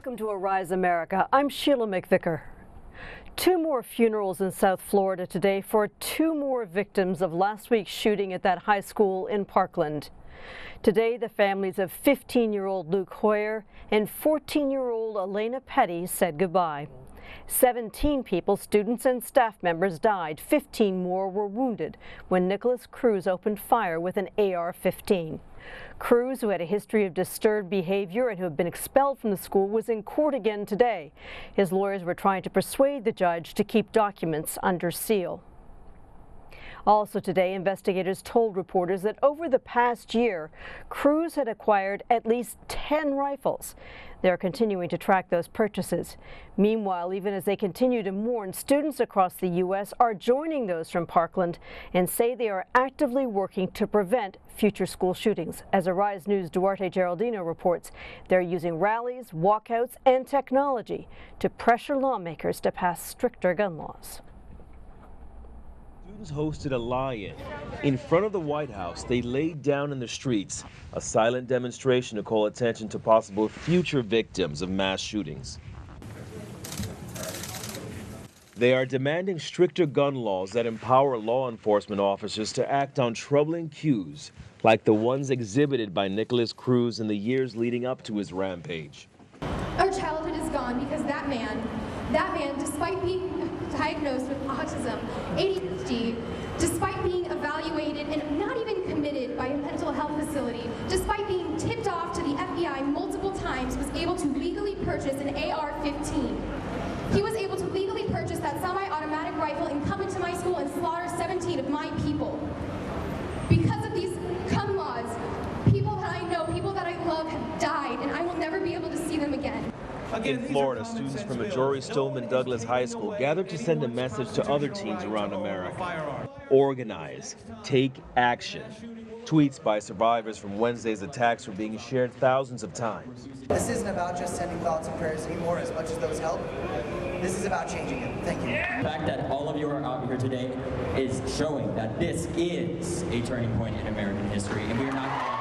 Welcome to Arise America. I'm Sheila McVicker. Two more funerals in South Florida today for two more victims of last week's shooting at that high school in Parkland. Today, the families of 15-year-old Luke Hoyer and 14-year-old Elena Petty said goodbye. 17 people, students and staff members, died. 15 more were wounded when Nicholas Cruz opened fire with an AR-15. Cruz, who had a history of disturbed behavior and who had been expelled from the school, was in court again today. His lawyers were trying to persuade the judge to keep documents under seal. Also today, investigators told reporters that over the past year, Cruz had acquired at least 10 rifles. They're continuing to track those purchases. Meanwhile, even as they continue to mourn, students across the U.S. are joining those from Parkland and say they are actively working to prevent future school shootings. As Arise News' Duarte Geraldino reports, they're using rallies, walkouts, and technology to pressure lawmakers to pass stricter gun laws. Students hosted a lie-in. In front of the White House, they laid down in the streets, a silent demonstration to call attention to possible future victims of mass shootings. They are demanding stricter gun laws that empower law enforcement officers to act on troubling cues, like the ones exhibited by Nicholas Cruz in the years leading up to his rampage. Our childhood is gone because that man, despite being diagnosed with autism, ADHD, despite being evaluated and not even committed by a mental health facility, despite being tipped off to the FBI multiple times, was able to legally purchase an AR-15. He was able to legally purchase that semi-automatic rifle and come into my school and slaughter 17 of my people. Because of these gun laws, people that I know, people that I love have died, and I will never be able to see them again. In Florida, students from Majority Stoneman Douglas High School gathered to send a message to other teens around America. Organize, take action. Tweets by survivors from Wednesday's attacks were being shared thousands of times. This isn't about just sending thoughts and prayers anymore, as much as those help. This is about changing it. Thank you. The fact that all of you are out here today is showing that this is a turning point in American history, and we are not.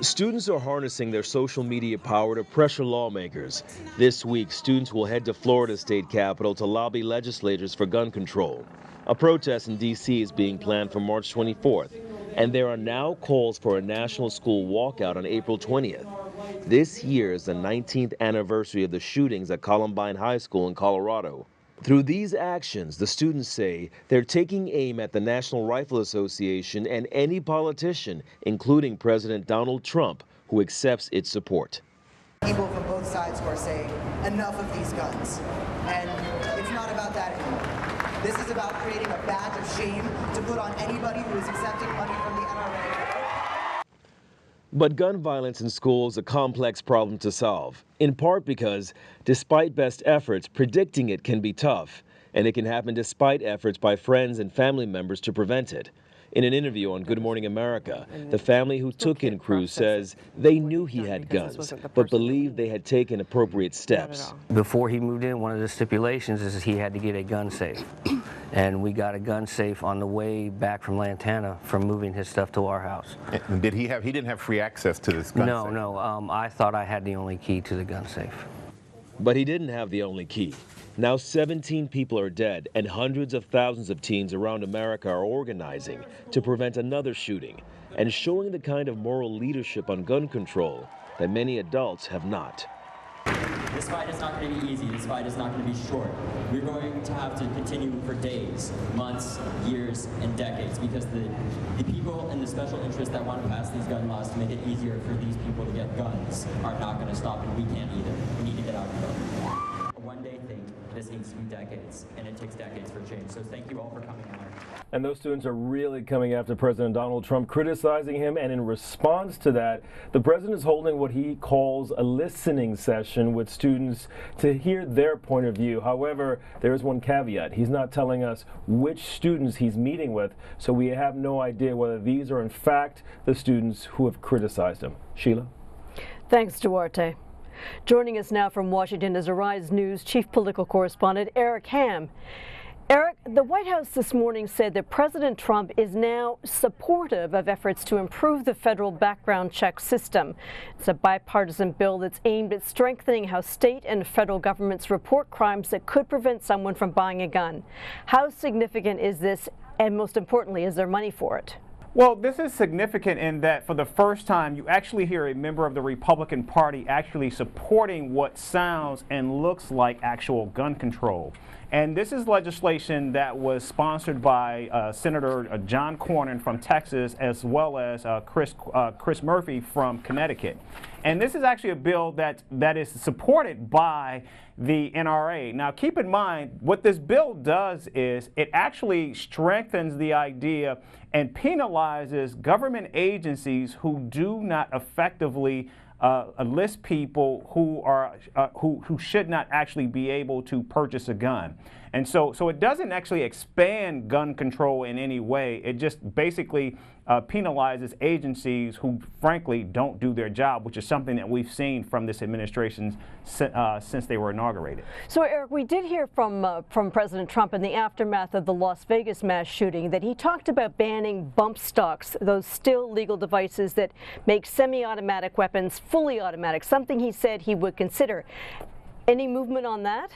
Students are harnessing their social media power to pressure lawmakers. This week, students will head to Florida State Capitol to lobby legislators for gun control. A protest in D.C. is being planned for March 24th, and there are now calls for a national school walkout on April 20th. This year is the 19th anniversary of the shootings at Columbine High School in Colorado. Through these actions, the students say they're taking aim at the National Rifle Association and any politician, including President Donald Trump, who accepts its support. People from both sides who are saying, enough of these guns. And it's not about that anymore. This is about creating a badge of shame to put on anybody who is accepting money from the NRA. But gun violence in schools is a complex problem to solve, in part because, despite best efforts, predicting it can be tough, and it can happen despite efforts by friends and family members to prevent it. In an interview on Good Morning America, the family who took in Cruz says they knew he had guns, but believed they had taken appropriate steps. Before he moved in, one of the stipulations is he had to get a gun safe. And we got a gun safe on the way back from Lantana from moving his stuff to our house. And he didn't have free access to this gun safe? No, I thought I had the only key to the gun safe. But he didn't have the only key. Now 17 people are dead, and hundreds of thousands of teens around America are organizing to prevent another shooting and showing the kind of moral leadership on gun control that many adults have not. This fight is not going to be easy. This fight is not going to be short. We're going to have to continue for days, months, years, and decades, because the people and the special interests that want to pass these gun laws to make it easier for these people to get guns are not going to stop, and we can't either. We need to get out of them. A one-day thing. This needs to be decades, and it takes decades for change. So thank you all for coming out. And those students are really coming after President Donald Trump, criticizing him, and in response to that, the president is holding what he calls a listening session with students to hear their point of view. However, there is one caveat. He's not telling us which students he's meeting with, so we have no idea whether these are in fact the students who have criticized him. Sheila? Thanks, Duarte. Joining us now from Washington is Arise News Chief Political Correspondent Eric Ham. Eric, the White House this morning said that President Trump is now supportive of efforts to improve the federal background check system. It's a bipartisan bill that's aimed at strengthening how state and federal governments report crimes that could prevent someone from buying a gun. How significant is this, and most importantly, is there money for it? Well, this is significant in that for the first time you actually hear a member of the Republican Party actually supporting what sounds and looks like actual gun control. And this is legislation that was sponsored by Senator John Cornyn from Texas, as well as Chris Murphy from Connecticut. And this is actually a bill that is supported by the NRA. Now, keep in mind, what this bill does is it actually strengthens the idea and penalizes government agencies who do not effectively enlist people who should not actually be able to purchase a gun. And so it doesn't actually expand gun control in any way. It just basically penalizes agencies who, frankly, don't do their job, which is something that we've seen from this administration since they were inaugurated. So, Eric, we did hear from President Trump in the aftermath of the Las Vegas mass shooting that he talked about banning bump stocks, those still legal devices that make semi-automatic weapons fully automatic, something he said he would consider. Any movement on that?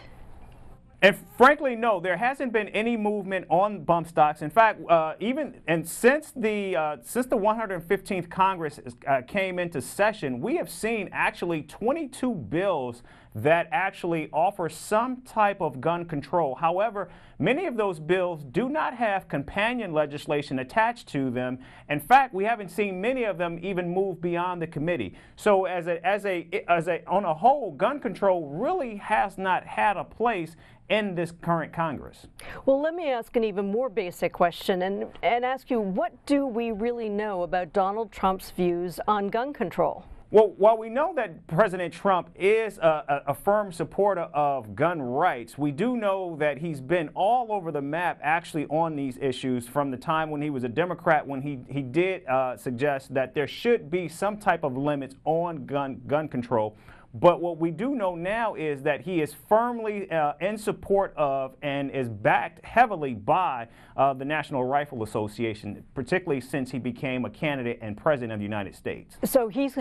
And frankly, no, there hasn't been any movement on bump stocks. In fact, since the 115th Congress came into session, we have seen actually 22 bills that actually offer some type of gun control. However, many of those bills do not have companion legislation attached to them. In fact, we haven't seen many of them even move beyond the committee. So on a whole, gun control really has not had a place in this current Congress. Well, let me ask an even more basic question and ask you, what do we really know about Donald Trump's views on gun control? Well, while we know that President Trump is a firm supporter of gun rights, we do know that he's been all over the map actually on these issues from the time when he was a Democrat, when he did suggest that there should be some type of limits on gun control. But what we do know now is that he is firmly in support of and is backed heavily by the National Rifle Association, particularly since he became a candidate and president of the United States. So he's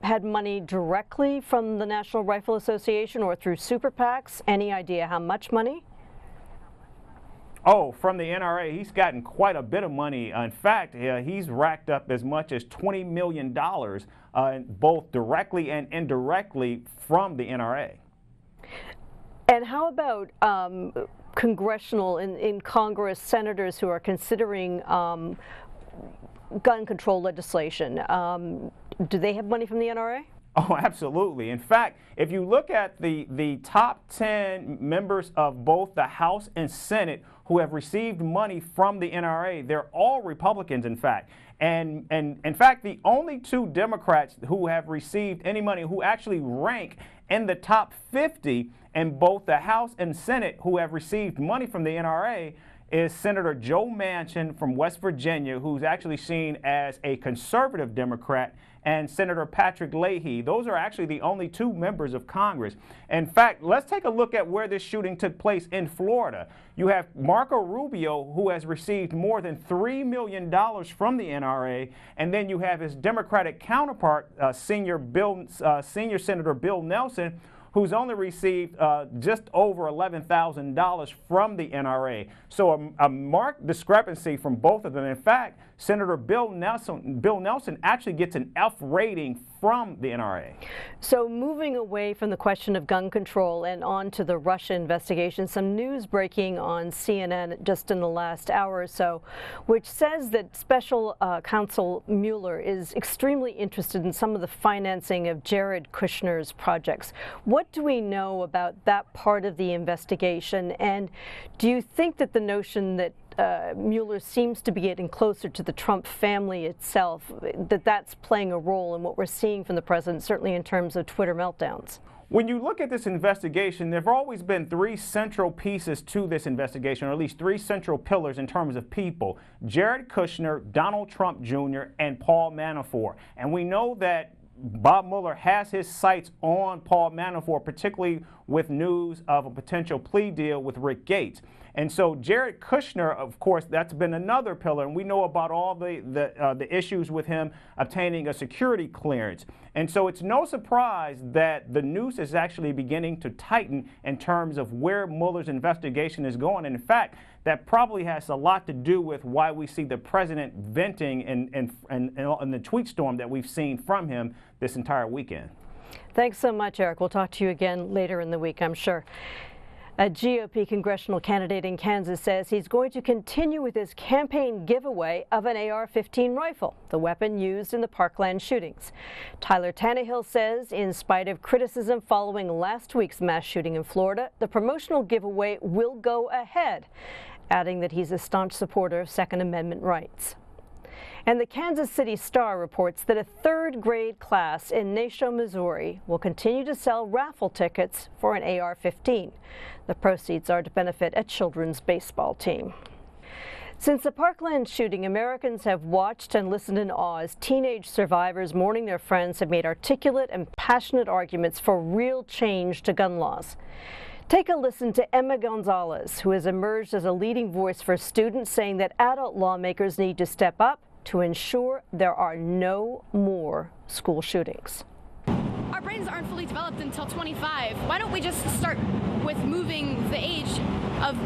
had money directly from the National Rifle Association or through super PACs? Any idea how much money? Oh, from the NRA, he's gotten quite a bit of money. In fact, he's racked up as much as $20 million, both directly and indirectly from the NRA. And how about congressional, in Congress, senators who are considering gun control legislation? Do they have money from the NRA? Oh, absolutely. In fact, if you look at the top 10 members of both the House and Senate who have received money from the NRA, they're all Republicans, in fact. And in fact, the only two Democrats who have received any money, who actually rank in the top 50 in both the House and Senate who have received money from the NRA, is Senator Joe Manchin from West Virginia, who's actually seen as a conservative Democrat, and Senator Patrick Leahy. Those are actually the only two members of Congress. In fact, let's take a look at where this shooting took place in Florida. You have Marco Rubio, who has received more than $3 million from the NRA, and then you have his Democratic counterpart, Senior Senator Bill Nelson, who's only received just over $11,000 from the NRA. So a marked discrepancy from both of them. In fact, Senator Bill Nelson actually gets an F rating from the NRA. So moving away from the question of gun control and on to the Russia investigation, some news breaking on CNN just in the last hour or so, which says that Special Counsel Mueller is extremely interested in some of the financing of Jared Kushner's projects. What do we know about that part of the investigation? And do you think that the notion that Mueller seems to be getting closer to the Trump family itself, that's playing a role in what we're seeing from the president, certainly in terms of Twitter meltdowns? When you look at this investigation, there have always been three central pieces to this investigation, or at least three central pillars in terms of people: Jared Kushner, Donald Trump Jr., and Paul Manafort. And we know that Bob Mueller has his sights on Paul Manafort, particularly with news of a potential plea deal with Rick Gates. And so Jared Kushner, of course, that's been another pillar, and we know about all the issues with him obtaining a security clearance. And so it's no surprise that the noose is actually beginning to tighten in terms of where Mueller's investigation is going. And in fact, that probably has a lot to do with why we see the president venting in the tweet storm that we've seen from him this entire weekend. Thanks so much, Eric. We'll talk to you again later in the week, I'm sure. A GOP congressional candidate in Kansas says he's going to continue with his campaign giveaway of an AR-15 rifle, the weapon used in the Parkland shootings. Tyler Tannehill says in spite of criticism following last week's mass shooting in Florida, the promotional giveaway will go ahead, adding that he's a staunch supporter of Second Amendment rights. And the Kansas City Star reports that a third-grade class in Nasho, Missouri will continue to sell raffle tickets for an AR-15. The proceeds are to benefit a children's baseball team. Since the Parkland shooting, Americans have watched and listened in awe as teenage survivors mourning their friends have made articulate and passionate arguments for real change to gun laws. Take a listen to Emma Gonzalez, who has emerged as a leading voice for students, saying that adult lawmakers need to step up to ensure there are no more school shootings. Our brains aren't fully developed until 25. Why don't we just start with moving the age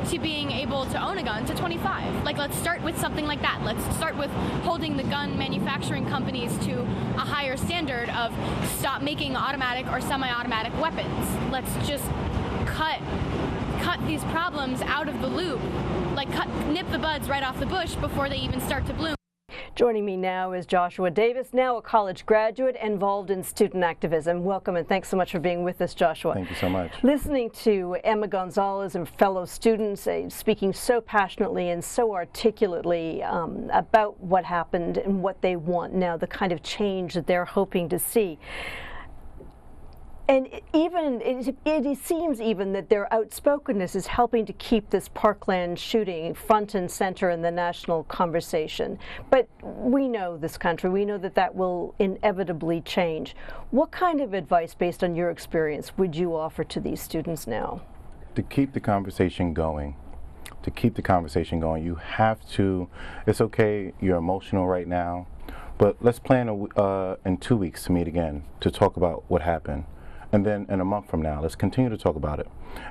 to being able to own a gun to 25? Like, let's start with something like that. Let's start with holding the gun manufacturing companies to a higher standard of stop making automatic or semi-automatic weapons. Let's just cut these problems out of the loop, like nip the buds right off the bush before they even start to bloom. Joining me now is Joshua Davis, now a college graduate involved in student activism. Welcome and thanks so much for being with us, Joshua. Thank you so much. Listening to Emma Gonzalez and fellow students speaking so passionately and so articulately about what happened and what they want now, the kind of change that they're hoping to see. And it seems even that their outspokenness is helping to keep this Parkland shooting front and center in the national conversation. But we know this country, we know that that will inevitably change. What kind of advice, based on your experience, would you offer to these students now? To keep the conversation going. To keep the conversation going, you have to, it's okay, you're emotional right now, but let's plan in 2 weeks to meet again to talk about what happened. And then in a month from now, let's continue to talk about it.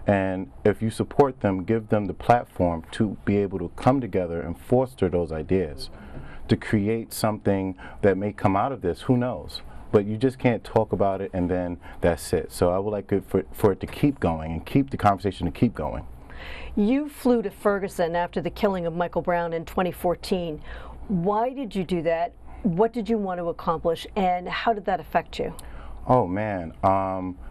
And if you support them, give them the platform to be able to come together and foster those ideas, to create something that may come out of this, who knows? But you just can't talk about it and then that's it. So I would like it for it to keep going and keep the conversation to keep going. You flew to Ferguson after the killing of Michael Brown in 2014. Why did you do that? What did you want to accomplish, and how did that affect you? Oh man,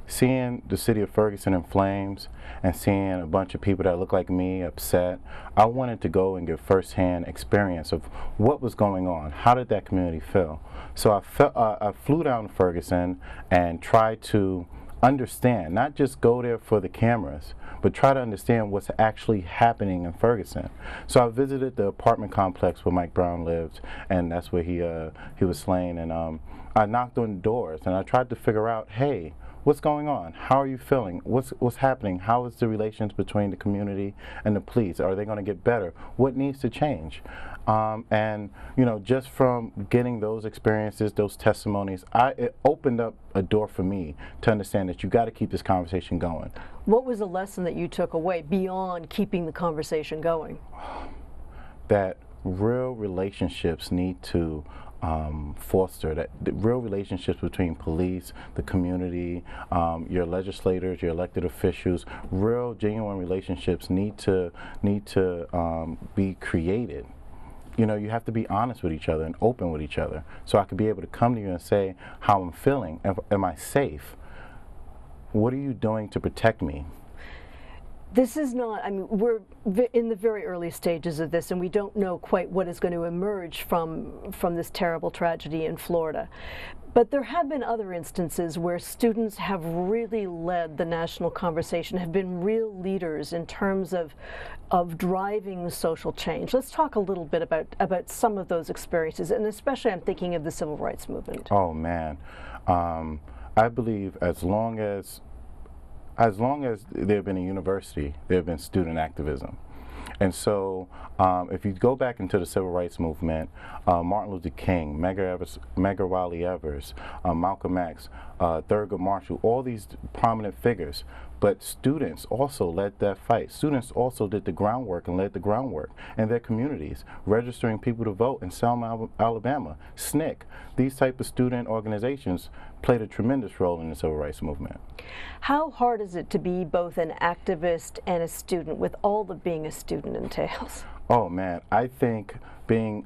seeing the city of Ferguson in flames and seeing a bunch of people that look like me upset, I wanted to go and get firsthand experience of what was going on. How did that community feel? So I flew down to Ferguson and tried to understand, not just go there for the cameras, but try to understand what's actually happening in Ferguson. So I visited the apartment complex where Mike Brown lived, and that's where he was slain. And I knocked on doors and I tried to figure out, hey, what's going on? How are you feeling? What's happening? How is the relations between the community and the police? Are they going to get better? What needs to change? And you know, just from getting those experiences, those testimonies, it opened up a door for me to understand that you got to keep this conversation going. What was the lesson that you took away beyond keeping the conversation going? That real relationships need to foster, that the real relationships between police, the community, your legislators, your elected officials, real genuine relationships need to be created. You know, you have to be honest with each other and open with each other. So I could be able to come to you and say how I'm feeling. Am I safe? What are you doing to protect me? This is not, I mean, we're in the very early stages of this, and we don't know quite what is going to emerge from this terrible tragedy in Florida. But there have been other instances where students have really led the national conversation, have been real leaders in terms of driving social change. Let's talk a little bit about some of those experiences, and especially I'm thinking of the civil rights movement. Oh man, I believe as long as there have been a university, there have been student activism. And so if you go back into the civil rights movement, Martin Luther King, Medgar Wiley Evers, Malcolm X, Thurgood Marshall, all these prominent figures, but students also led that fight. Students also did the groundwork and led the groundwork in their communities, registering people to vote in Selma, Alabama, SNCC. These type of student organizations played a tremendous role in the civil rights movement. How hard is it to be both an activist and a student with all that being a student entails? Oh man, I think being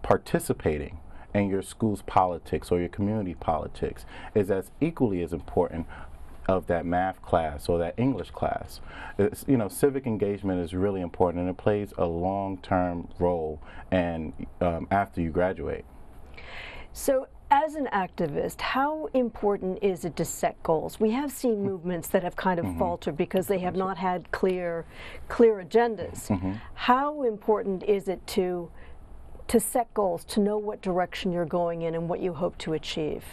participating in your school's politics or your community politics is as equally as important of that math class or that English class. It's, you know, civic engagement is really important, and it plays a long-term role and after you graduate. So as an activist, how important is it to set goals? We have seen movements that have kind of faltered because they have not had clear agendas. How important is it to set goals, to know what direction you're going in and what you hope to achieve?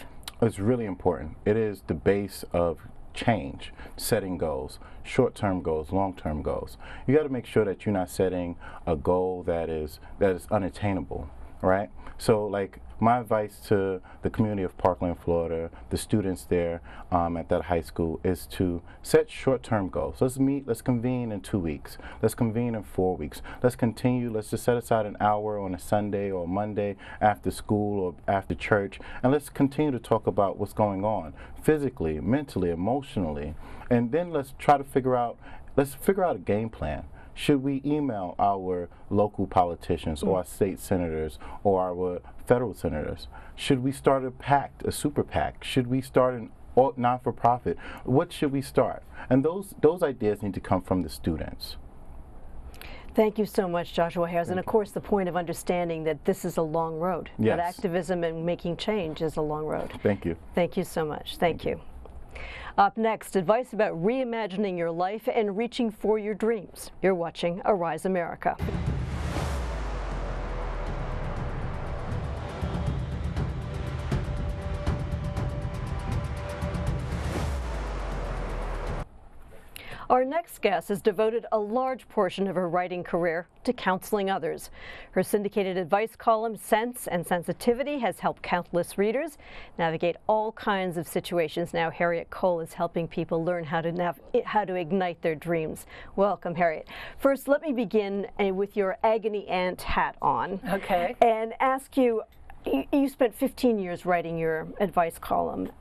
It's really important. It is the base of change, setting goals, short-term goals, long-term goals. You got to make sure that you're not setting a goal that is unattainable, right? So like my advice to the community of Parkland, Florida, the students there at that high school is to set short-term goals. Let's meet, let's convene in 2 weeks. Let's convene in 4 weeks. Let's continue, let's just set aside an hour on a Sunday or Monday after school or after church, and let's continue to talk about what's going on physically, mentally, emotionally, and then let's try to figure out a game plan. Should we email our local politicians or our state senators or our federal senators? Should we start a PAC, a super PAC? Should we start an non-for-profit? What should we start? And those ideas need to come from the students. Thank you so much, Joshua Harris. And of course, the point of understanding that this is a long road. Yes. That activism and making change is a long road. Thank you. Thank you so much. Thank you. Up next, advice about reimagining your life and reaching for your dreams. You're watching Arise America. Our next guest has devoted a large portion of her writing career to counseling others. Her syndicated advice column, Sense and Sensitivity, has helped countless readers navigate all kinds of situations. Now, Hariette Cole is helping people learn how to ignite their dreams. Welcome, Hariette. First, let me begin with your agony aunt hat on. Okay. And ask you, you spent 15 years writing your advice column.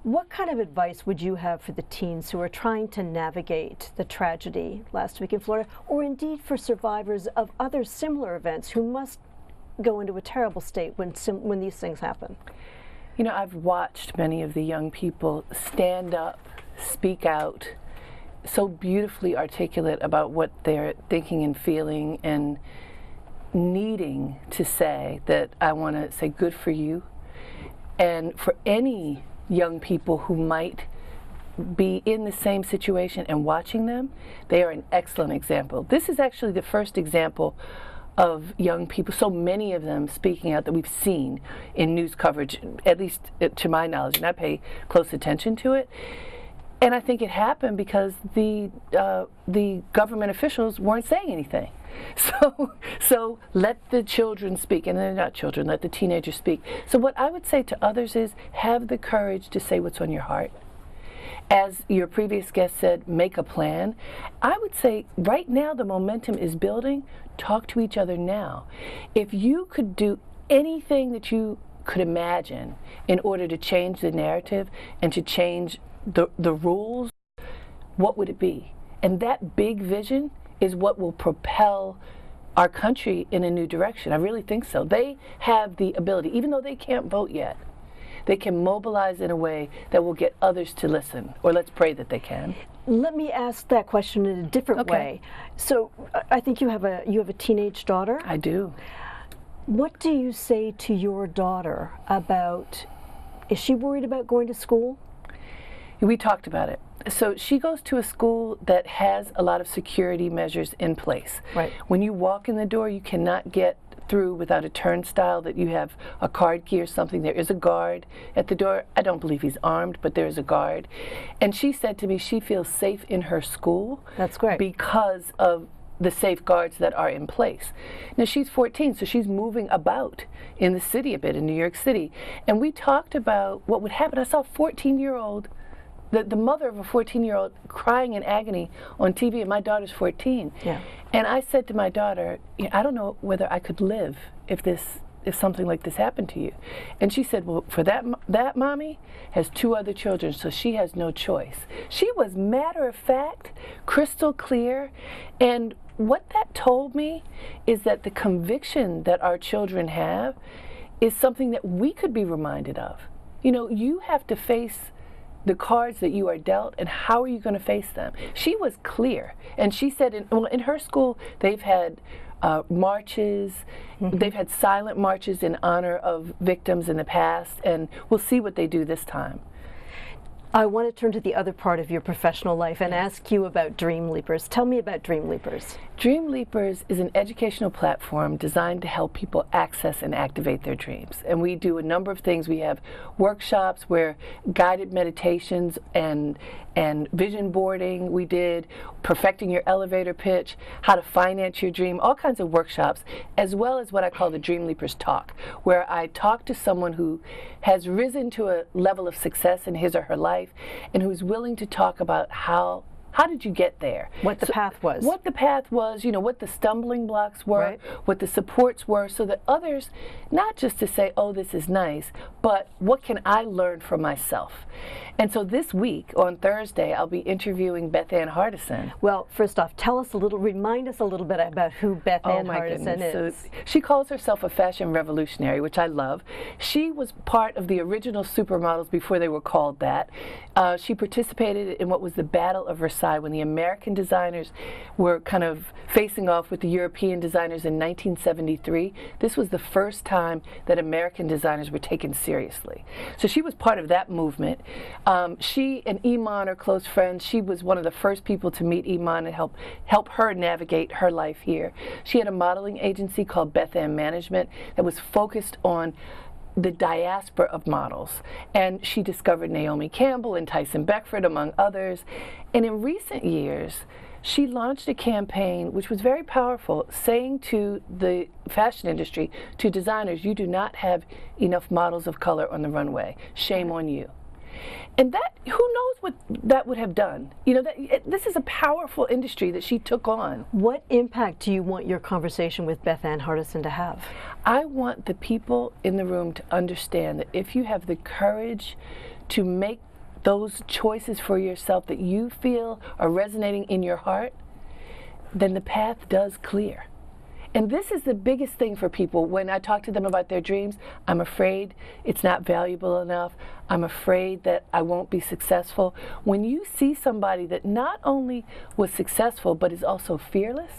What kind of advice would you have for the teens who are trying to navigate the tragedy last week in Florida, or indeed for survivors of other similar events who must go into a terrible state when these things happen? You know, I've watched many of the young people stand up, speak out, so beautifully articulate about what they're thinking and feeling and needing to say, that I want to say good for you. And for any young people who might be in the same situation and watching them, they are an excellent example. This is actually the first example of young people, so many of them speaking out, that we've seen in news coverage, at least to my knowledge, and I pay close attention to it. And I think it happened because the government officials weren't saying anything. So let the children speak, and they're not children, let the teenagers speak. So what I would say to others is, have the courage to say what's on your heart. As your previous guest said, make a plan. I would say right now the momentum is building. Talk to each other now. If you could do anything that you could imagine in order to change the narrative and to change the rules, what would it be? And that big vision is what will propel our country in a new direction. I really think so. They have the ability, even though they can't vote yet, they can mobilize in a way that will get others to listen, or let's pray that they can. Let me ask that question in a different way. So I think you have a teenage daughter? I do. What do you say to your daughter about, is she worried about going to school? We talked about it. So she goes to a school that has a lot of security measures in place. Right. When you walk in the door, you cannot get through without a turnstile, that you have a card key or something. There is a guard at the door. I don't believe he's armed, but there is a guard. And she said to me she feels safe in her school. That's great. Because of the safeguards that are in place. Now she's 14, so she's moving about in the city a bit, in New York City. And we talked about what would happen. I saw a 14-year-old, the mother of a 14-year-old crying in agony on TV, and my daughter's 14. Yeah. And I said to my daughter, I don't know whether I could live if something like this happened to you. And she said, well, for that mommy has 2 other children, so she has no choice. She was matter of fact, crystal clear, and what that told me is that the conviction that our children have is something that we could be reminded of. You know, you have to face the cards that you are dealt, and how are you going to face them? She was clear, and she said in her school they've had marches, they've had silent marches in honor of victims in the past, and we'll see what they do this time. I want to turn to the other part of your professional life and ask you about Dream Leapers. Tell me about Dream Leapers. Dream Leapers is an educational platform designed to help people access and activate their dreams. And we do a number of things. We have workshops where guided meditations and vision boarding. We did perfecting your elevator pitch, how to finance your dream, all kinds of workshops, as well as what I call the Dream Leapers Talk, where I talk to someone who has risen to a level of success in his or her life and who's willing to talk about how did you get there? What the path was. What the path was, you know, what the stumbling blocks were, right, what the supports were, so that others, not just to say, oh, this is nice, but what can I learn from myself? And so this week, on Thursday, I'll be interviewing Beth Ann Hardison. Well, first off, remind us a little bit about who Beth Ann Hardison is. So she calls herself a fashion revolutionary, which I love. She was part of the original supermodels before they were called that. She participated in what was the Battle of Versailles, when the American designers were kind of facing off with the European designers in 1973. This was the first time that American designers were taken seriously. So she was part of that movement. She and Iman are close friends. She was one of the first people to meet Iman and help her navigate her life here. She had a modeling agency called Beth Ann Management that was focused on the diaspora of models. And she discovered Naomi Campbell and Tyson Beckford, among others. And in recent years, she launched a campaign which was very powerful, saying to the fashion industry, to designers, you do not have enough models of color on the runway. Shame on you. And that, who knows what that would have done? You know, this is a powerful industry that she took on. What impact do you want your conversation with Beth Ann Hardison to have? I want the people in the room to understand that if you have the courage to make those choices for yourself that you feel are resonating in your heart, then the path does clear. And this is the biggest thing for people. When I talk to them about their dreams, I'm afraid it's not valuable enough. I'm afraid that I won't be successful. When you see somebody that not only was successful, but is also fearless,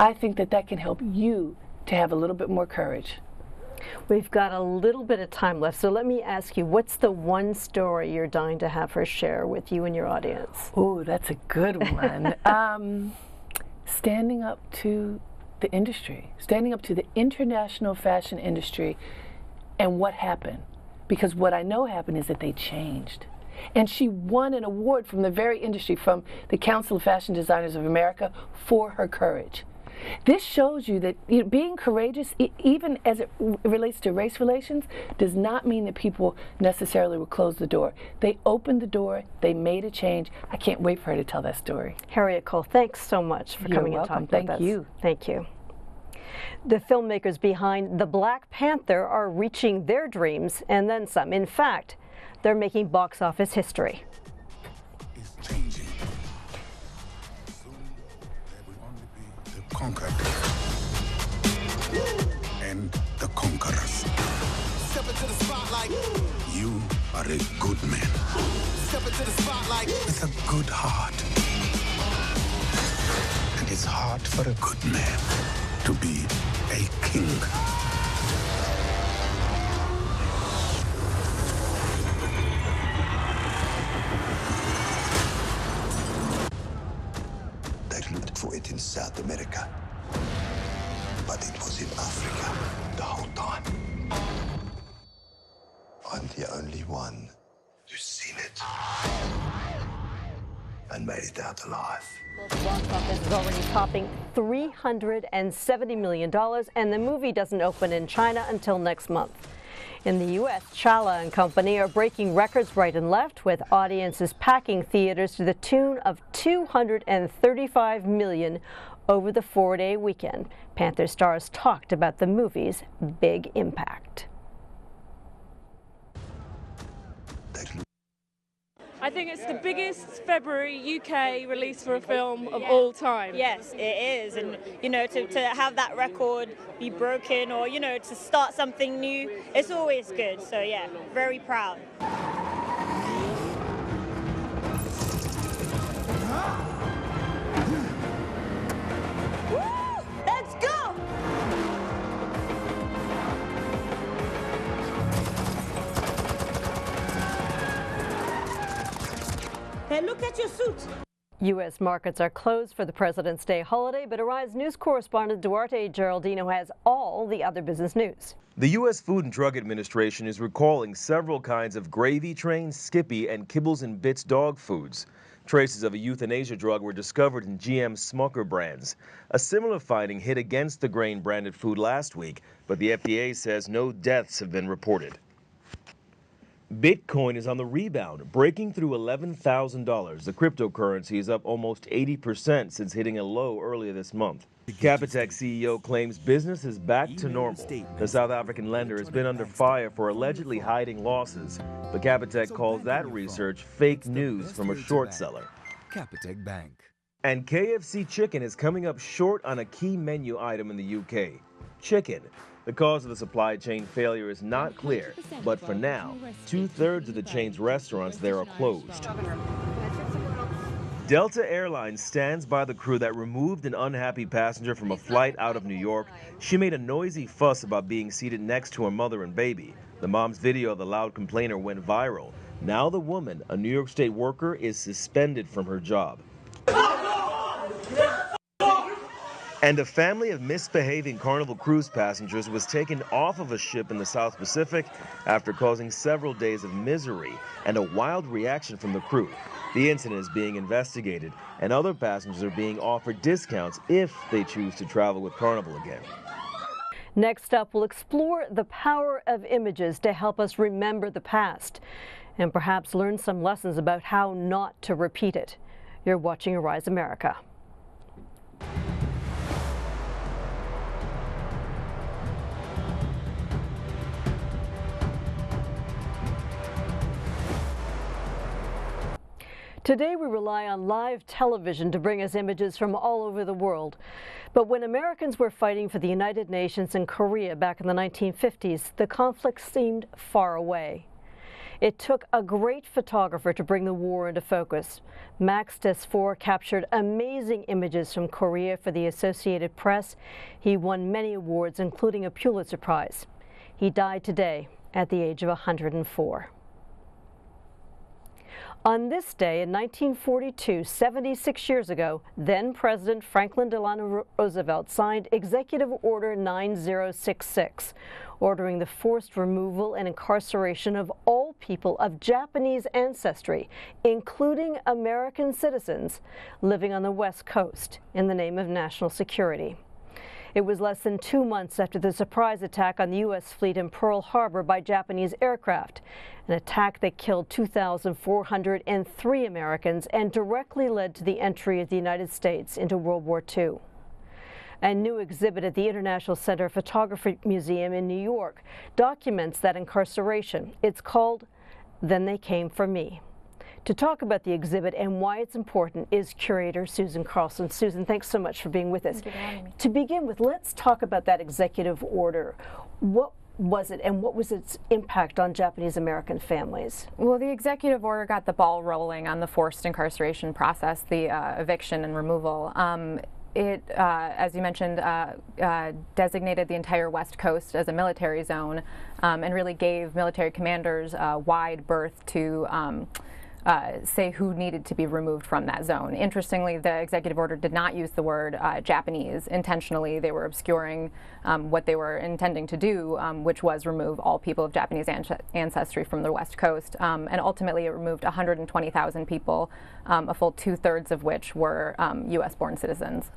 I think that that can help you to have a little bit more courage. We've got a little bit of time left, so let me ask you, what's the one story you're dying to have her share with you and your audience? Oh, that's a good one. Standing up to the industry, standing up to the international fashion industry, and what happened. Because what I know happened is that they changed. And she won an award from the very industry, from the Council of Fashion Designers of America, for her courage. This shows you that being courageous, even as it relates to race relations, does not mean that people necessarily will close the door. They opened the door, they made a change. I can't wait for her to tell that story. Hariette Cole, thanks so much for coming and talking about this. Thank you. Thank you. The filmmakers behind The Black Panther are reaching their dreams and then some. In fact, they're making box office history. It's changing. Soon there will only be the conquered and the conquerors. Step into the spotlight. You are a good man. Step into the spotlight with a good heart. And it's hard for a good man to be a king. They looked for it in South America, but it was in Africa the whole time. I'm the only one who's seen it and made it out alive. The box office is already topping $370 million, and the movie doesn't open in China until next month. In the U.S., Chala and company are breaking records right and left, with audiences packing theaters to the tune of $235 million over the 4-day weekend. Panther stars talked about the movie's big impact. I think it's the biggest February UK release for a film of all time. Yes, it is. And, you know, to have that record be broken or, you know, to start something new, it's always good. So, yeah, very proud. Woo! Let's go! Hey, look at your suit. U.S. markets are closed for the President's Day holiday, but Arise News correspondent Duarte Geraldino has all the other business news. The U.S. Food and Drug Administration is recalling several kinds of Gravy Train, Skippy, and Kibbles and Bits dog foods. Traces of a euthanasia drug were discovered in GM Smucker brands. A similar finding hit against the grain-branded food last week, but the FDA says no deaths have been reported. Bitcoin is on the rebound, breaking through $11,000. The cryptocurrency is up almost 80% since hitting a low earlier this month. Capitec CEO claims business is back to normal. The South African lender has been under fire for allegedly hiding losses, but Capitec calls that research fake news from a short seller. Capitec Bank. And KFC Chicken is coming up short on a key menu item in the UK. Chicken. The cause of the supply chain failure is not clear, but for now, 2/3 of the chain's restaurants there are closed. Delta Airlines stands by the crew that removed an unhappy passenger from a flight out of New York. She made a noisy fuss about being seated next to her mother and baby. The mom's video of the loud complainer went viral. Now the woman, a New York State worker, is suspended from her job. And a family of misbehaving Carnival Cruise passengers was taken off of a ship in the South Pacific after causing several days of misery and a wild reaction from the crew. The incident is being investigated, and other passengers are being offered discounts if they choose to travel with Carnival again. Next up, we'll explore the power of images to help us remember the past and perhaps learn some lessons about how not to repeat it. You're watching Arise America. Today we rely on live television to bring us images from all over the world. But when Americans were fighting for the United Nations in Korea back in the 1950s, the conflict seemed far away. It took a great photographer to bring the war into focus. Max Desfour captured amazing images from Korea for the Associated Press. He won many awards, including a Pulitzer Prize. He died today at the age of 104. On this day in 1942, 76 years ago, then President Franklin Delano Roosevelt signed Executive Order 9066, ordering the forced removal and incarceration of all people of Japanese ancestry, including American citizens, living on the West Coast in the name of national security. It was less than 2 months after the surprise attack on the U.S. fleet in Pearl Harbor by Japanese aircraft, an attack that killed 2,403 Americans and directly led to the entry of the United States into World War II. A new exhibit at the International Center for Photography Museum in New York documents that incarceration. It's called Then They Came for Me. To talk about the exhibit and why it's important is curator Susan Carlson. Susan, thanks so much for being with us. Thank you for having me. To begin with, let's talk about that executive order. What was it, and what was its impact on Japanese American families? Well, the executive order got the ball rolling on the forced incarceration process, the eviction and removal. It, as you mentioned, designated the entire West Coast as a military zone, and really gave military commanders wide berth to say who needed to be removed from that zone. Interestingly, the executive order did not use the word Japanese intentionally. They were obscuring what they were intending to do, which was remove all people of Japanese ancestry from the West Coast. And ultimately, it removed 120,000 people, a full 2/3 of which were U.S.-born citizens.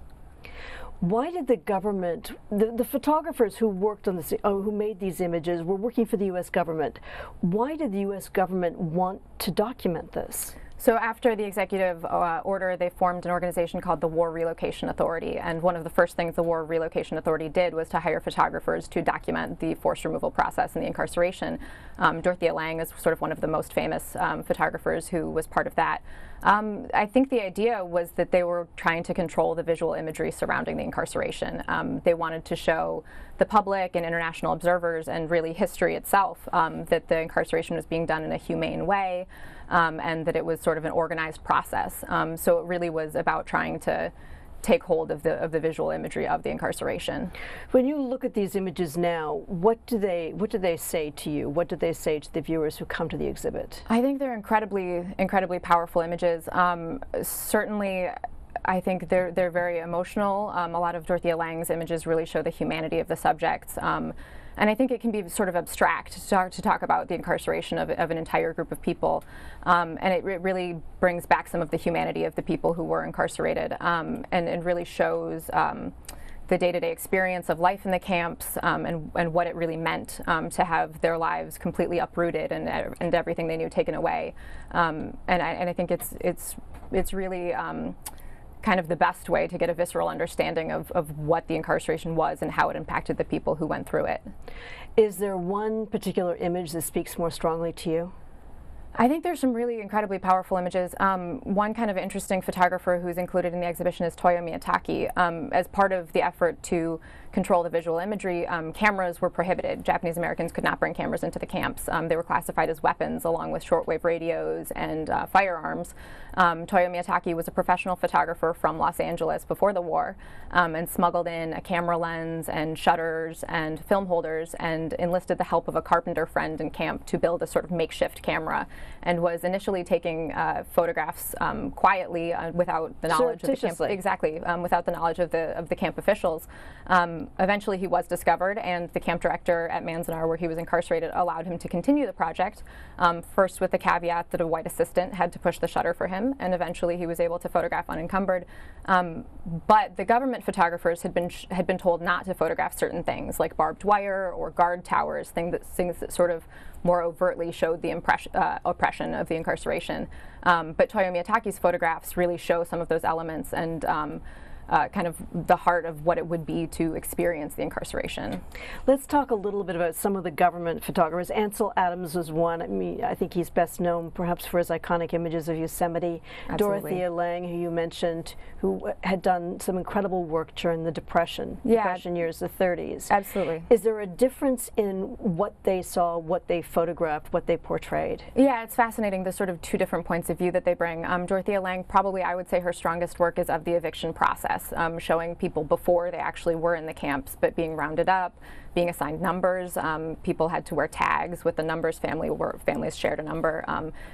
Why did the government, the photographers who worked on this, who made these images, were working for the U.S. government? Why did the U.S. government want to document this? So after the executive order, they formed an organization called the War Relocation Authority, and one of the first things the War Relocation Authority did was to hire photographers to document the forced removal process and the incarceration. Dorothea Lange is sort of one of the most famous photographers who was part of that. I think the idea was that they were trying to control the visual imagery surrounding the incarceration. They wanted to show the public and international observers and really history itself that the incarceration was being done in a humane way, and that it was sort of an organized process. So it really was about trying to take hold of the visual imagery of the incarceration. When you look at these images now, what do they say to you? What do they say to the viewers who come to the exhibit? I think they're incredibly powerful images. Certainly, I think they're very emotional. A lot of Dorothea Lange's images really show the humanity of the subjects. And I think it can be sort of abstract to talk about the incarceration of an entire group of people. And it really brings back some of the humanity of the people who were incarcerated, and really shows the day-to-day experience of life in the camps, and what it really meant to have their lives completely uprooted and everything they knew taken away. And I think it's really kind of the best way to get a visceral understanding of what the incarceration was and how it impacted the people who went through it. Is there one particular image that speaks more strongly to you? I think there's some really incredibly powerful images. One kind of interesting photographer who's included in the exhibition is Toyo Miyatake. As part of the effort to control the visual imagery, cameras were prohibited. Japanese Americans could not bring cameras into the camps. They were classified as weapons along with shortwave radios and firearms. Toyo Miyatake was a professional photographer from Los Angeles before the war, and smuggled in a camera lens and shutters and film holders and enlisted the help of a carpenter friend in camp to build a sort of makeshift camera, and was initially taking photographs quietly without the knowledge of the camp. Exactly, without the knowledge of the camp officials. Eventually he was discovered, and the camp director at Manzanar, where he was incarcerated, allowed him to continue the project, first with the caveat that a white assistant had to push the shutter for him, and eventually he was able to photograph unencumbered. But the government photographers had been told not to photograph certain things, like barbed wire or guard towers, things that sort of more overtly showed the oppression of the incarceration. But Toyo Miyatake's photographs really show some of those elements and kind of the heart of what it would be to experience the incarceration. Let's talk a little bit about some of the government photographers. Ansel Adams was one. I mean, I think he's best known perhaps for his iconic images of Yosemite. Absolutely. Dorothea Lange, who you mentioned, who had done some incredible work during the Depression years, the 30s. Absolutely. Is there a difference in what they saw, what they photographed, what they portrayed? Yeah, it's fascinating, the sort of two different points of view that they bring. Dorothea Lange, probably I would say her strongest work is of the eviction process. Showing people before they actually were in the camps, but being rounded up, being assigned numbers. People had to wear tags with the numbers. Families shared a number.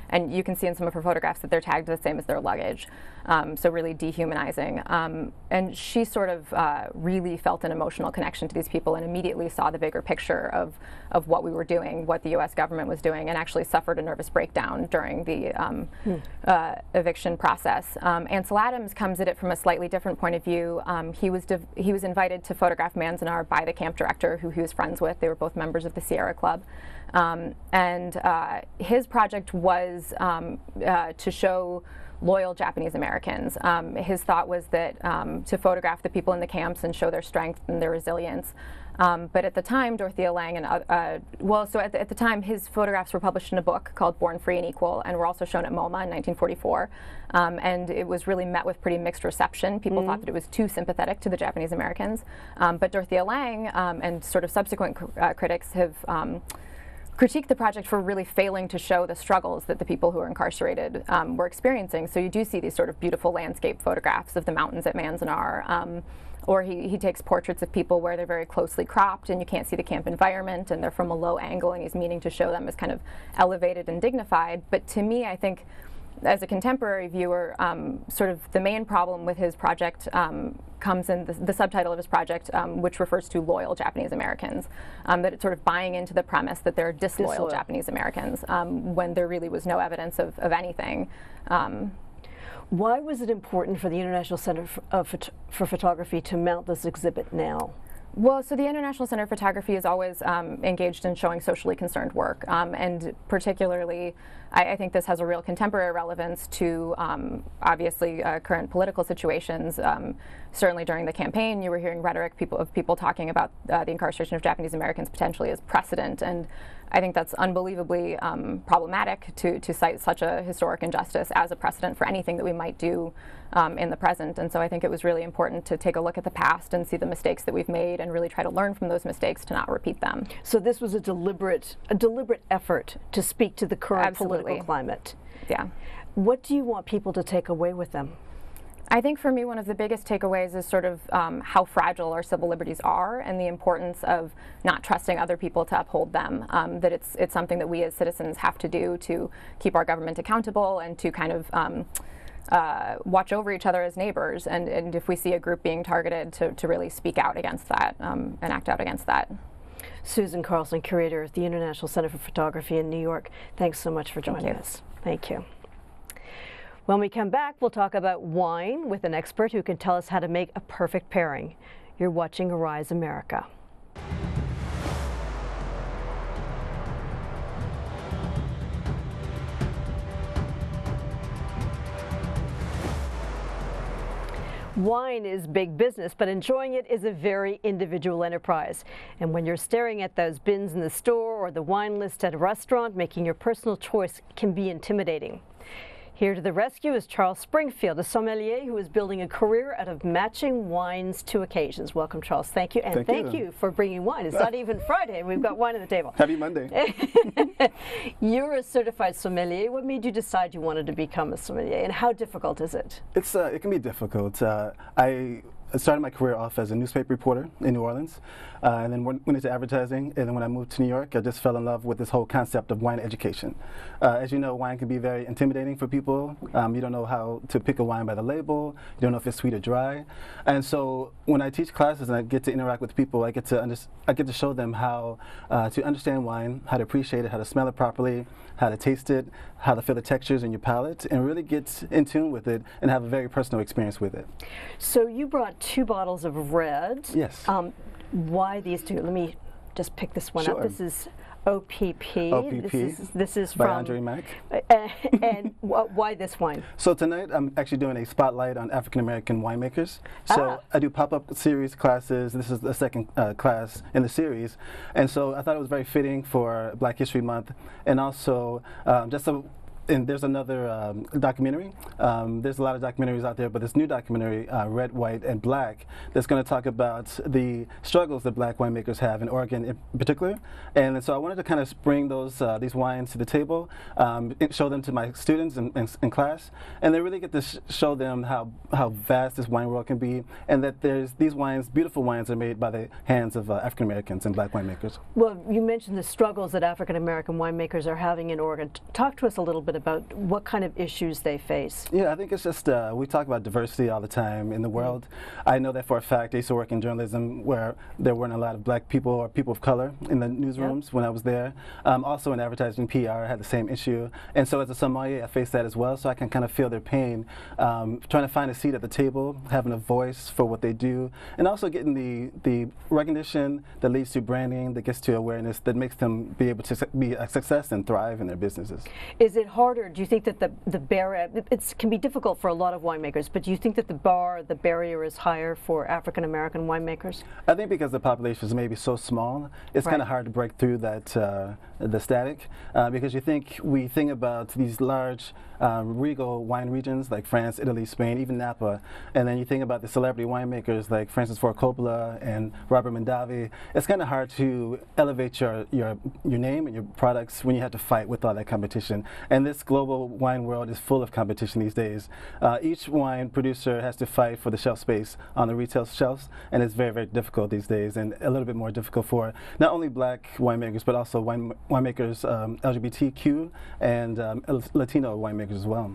And you can see in some of her photographs that they're tagged the same as their luggage. So really dehumanizing. And she sort of really felt an emotional connection to these people and immediately saw the bigger picture of what we were doing, what the U.S. government was doing, and actually suffered a nervous breakdown during the eviction process. Ansel Adams comes at it from a slightly different point of view. He was invited to photograph Manzanar by the camp director, who he was friends with. They were both members of the Sierra Club. And his project was to show loyal Japanese Americans. His thought was that to photograph the people in the camps and show their strength and their resilience. But at the time, Dorothea Lange and at the time, his photographs were published in a book called Born Free and Equal, and were also shown at MoMA in 1944. And it was really met with pretty mixed reception. People thought that it was too sympathetic to the Japanese Americans. But Dorothea Lange and sort of subsequent critics have critiqued the project for really failing to show the struggles that the people who were incarcerated were experiencing. So you do see these sort of beautiful landscape photographs of the mountains at Manzanar. Or he takes portraits of people where they're very closely cropped and you can't see the camp environment and they're from a low angle, and he's meaning to show them as kind of elevated and dignified. But to me, I think as a contemporary viewer, sort of the main problem with his project comes in the subtitle of his project, which refers to loyal Japanese Americans, that it's sort of buying into the premise that there are disloyal Japanese Americans when there really was no evidence of anything. Why was it important for the International Center for Photography to mount this exhibit now? Well, so the International Center for Photography is always engaged in showing socially concerned work, and particularly, I think this has a real contemporary relevance to obviously current political situations. Certainly during the campaign, you were hearing rhetoric of people talking about the incarceration of Japanese Americans potentially as precedent, and I think that's unbelievably problematic to cite such a historic injustice as a precedent for anything that we might do in the present. And so I think it was really important to take a look at the past and see the mistakes that we've made and really try to learn from those mistakes to not repeat them. So this was a deliberate effort to speak to the current political climate. Yeah. What do you want people to take away with them? I think for me, one of the biggest takeaways is sort of how fragile our civil liberties are and the importance of not trusting other people to uphold them. That it's something that we as citizens have to do to keep our government accountable and to kind of watch over each other as neighbors. And if we see a group being targeted, to really speak out against that and act out against that. Susan Carlson, curator at the International Center for Photography in New York, thanks so much for joining us. Thank you. When we come back, we'll talk about wine with an expert who can tell us how to make a perfect pairing. You're watching Arise America. Wine is big business, but enjoying it is a very individual enterprise. And when you're staring at those bins in the store or the wine list at a restaurant, making your personal choice can be intimidating. Here to the rescue is Charles Springfield, a sommelier who is building a career out of matching wines to occasions. Welcome, Charles. Thank you. And thank you for bringing wine. It's not even Friday. We've got wine on the table. Happy Monday. You're a certified sommelier. What made you decide you wanted to become a sommelier, and how difficult is it? It can be difficult. I started my career off as a newspaper reporter in New Orleans, and then went into advertising. And then when I moved to New York, I just fell in love with this whole concept of wine education. As you know, wine can be very intimidating for people. You don't know how to pick a wine by the label. You don't know if it's sweet or dry. And so when I teach classes and I get to interact with people, I get to show them how to understand wine, how to appreciate it, how to smell it properly, how to taste it, how to feel the textures in your palate, and really get in tune with it and have a very personal experience with it. So you brought 2 bottles of red. Yes. Why these 2? Let me just pick this one up. This is OPP. OPP. This is by from Andre Mack. And why this wine? So tonight I'm actually doing a spotlight on African American winemakers. So I do pop-up series classes. This is the second class in the series, and so I thought it was very fitting for Black History Month, and also and there's another documentary. There's a lot of documentaries out there, but this new documentary, Red, White, and Black, that's going to talk about the struggles that Black winemakers have in Oregon in particular. And so I wanted to kind of bring these wines to the table, show them to my students in class, and they really get to show them how vast this wine world can be, and that these wines, beautiful wines, are made by the hands of African Americans and Black winemakers. Well, you mentioned the struggles that African American winemakers are having in Oregon. Talk to us a little bit about what kind of issues they face. Yeah, I think it's just, we talk about diversity all the time in the world. I know that for a fact. I used to work in journalism where there weren't a lot of Black people or people of color in the newsrooms when I was there. Also in advertising PR, I had the same issue. And so as a sommelier, I face that as well, so I can kind of feel their pain, trying to find a seat at the table, having a voice for what they do, and also getting the recognition that leads to branding, that gets to awareness, that makes them be able to be a success and thrive in their businesses. Is it hard harder? Do you think that the barrier, it can be difficult for a lot of winemakers, but do you think that the barrier is higher for African American winemakers? I think because the population is maybe so small, it's kind of hard to break through that the static, because we think about these large regal wine regions like France, Italy, Spain, even Napa, and then you think about the celebrity winemakers like Francis Ford Coppola and Robert Mondavi. It's kind of hard to elevate your name and your products when you have to fight with all that competition. And this global wine world is full of competition these days. Each wine producer has to fight for the shelf space on the retail shelves, and it's very, very difficult these days, and a little bit more difficult for not only black winemakers but also winemakers LGBTQ and Latino winemakers as well.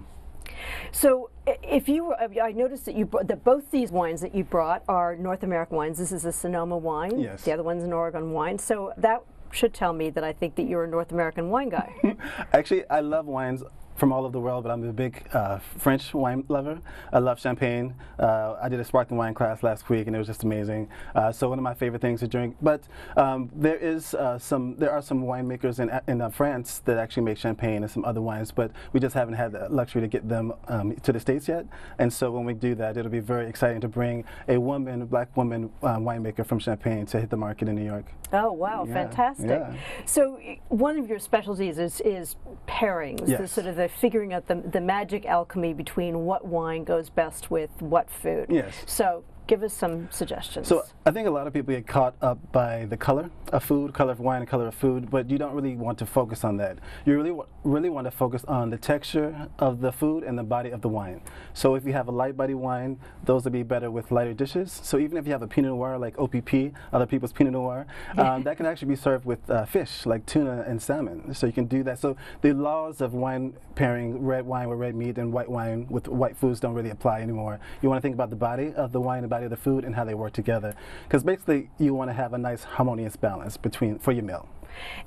So, if you were, I noticed that both these wines that you brought are North American wines. This is a Sonoma wine. Yes. The other one's an Oregon wine. So that should tell me that I think that you're a North American wine guy. Actually, I love wines from all over the world, but I'm a big French wine lover. I love champagne. I did a sparkling wine class last week, and it was just amazing. So one of my favorite things to drink. But there are some winemakers in France that actually make champagne and some other wines, but we just haven't had the luxury to get them to the States yet. And so when we do that, it'll be very exciting to bring a black woman winemaker from Champagne to hit the market in New York. Oh wow, yeah, fantastic! Yeah. So one of your specialties is pairings. Yes. The sort of the figuring out the magic alchemy between what wine goes best with what food. Yes. So give us some suggestions. So I think a lot of people get caught up by the color of food, color of wine, and color of food, but you don't really want to focus on that. You really want to focus on the texture of the food and the body of the wine. So if you have a light body wine, those would be better with lighter dishes. So even if you have a Pinot Noir like OPP, other people's Pinot Noir, that can actually be served with fish like tuna and salmon. So you can do that. So the laws of wine pairing red wine with red meat and white wine with white foods don't really apply anymore. You want to think about the body of the wine, the body of the food, and how they work together. Because basically you want to have a nice harmonious balance for your meal.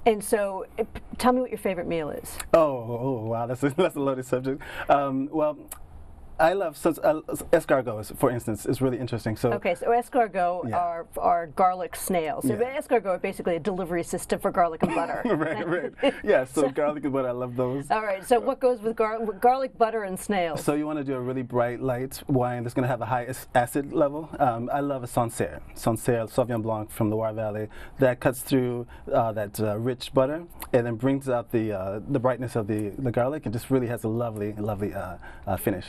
And so, tell me what your favorite meal is. Oh wow, that's a loaded subject. Well, I love escargots, for instance, is really interesting. So okay, so escargot are garlic snails. So escargot are basically a delivery system for garlic and butter. right. Yeah, so garlic and butter, I love those. All right, so what goes with garlic, butter, and snails? So you want to do a really bright, light wine that's going to have a high acid level. I love a Sancerre Sauvignon Blanc from the Loire Valley that cuts through that rich butter and then brings out the brightness of the garlic and just really has a lovely finish.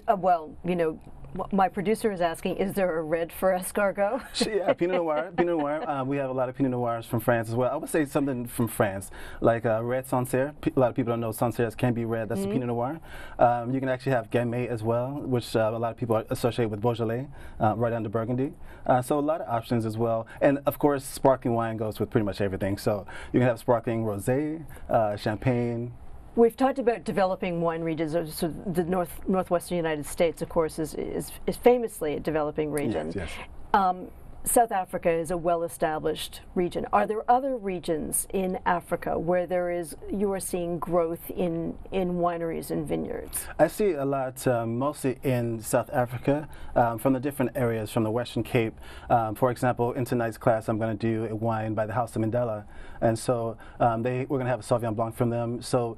Well, you know, my producer is asking, is there a red for escargot? Yeah, Pinot Noir. We have a lot of Pinot Noirs from France as well. I would say something from France, like red Sancerre. A lot of people don't know Sancerres can be red. That's the Pinot Noir. You can actually have Gamay as well, which a lot of people associate with Beaujolais, right under Burgundy. So a lot of options as well. And of course, sparkling wine goes with pretty much everything. So you can have sparkling rosé, champagne. We've talked about developing wine regions. So the northwestern United States, of course, is famously a developing region. Yes. South Africa is a well-established region. Are there other regions in Africa where you are seeing growth in wineries and vineyards? I see a lot, mostly in South Africa, from the different areas, from the Western Cape. For example, in tonight's class, I'm going to do a wine by the House of Mandela, and so we're going to have a Sauvignon Blanc from them. So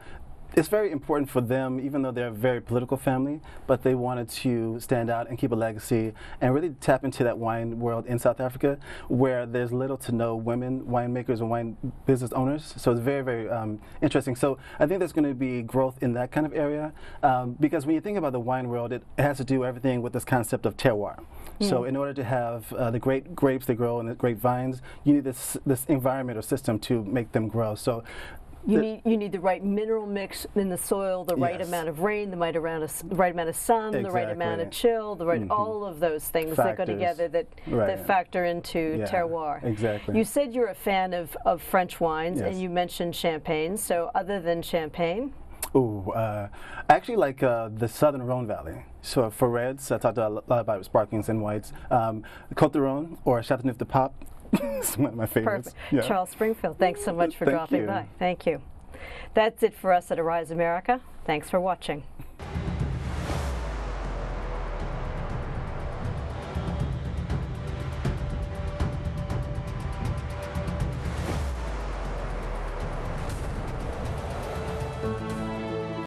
it's very important for them, even though they're a very political family, but they wanted to stand out and keep a legacy and really tap into that wine world in South Africa where there's little to no women winemakers and wine business owners. So it's very, very interesting. So I think there's going to be growth in that kind of area because when you think about the wine world, it has to do everything with this concept of terroir. So in order to have the great grapes that grow and the great vines, you need this environment or system to make them grow. So you need the right mineral mix in the soil, the right amount of rain, the right amount of sun, the right amount of chill, the right all of those things that go together that factor into terroir. Exactly. You said you're a fan of French wines, and you mentioned champagne. So other than champagne? I actually like the southern Rhone Valley. So for reds, I talked a lot about sparklings and whites. Côte de Rhone or Châteauneuf-du-Pape. It's one of my favorites. Perfect. Yeah. Charles Springfield, thanks so much for dropping by. Thank you. That's it for us at Arise America. Thanks for watching.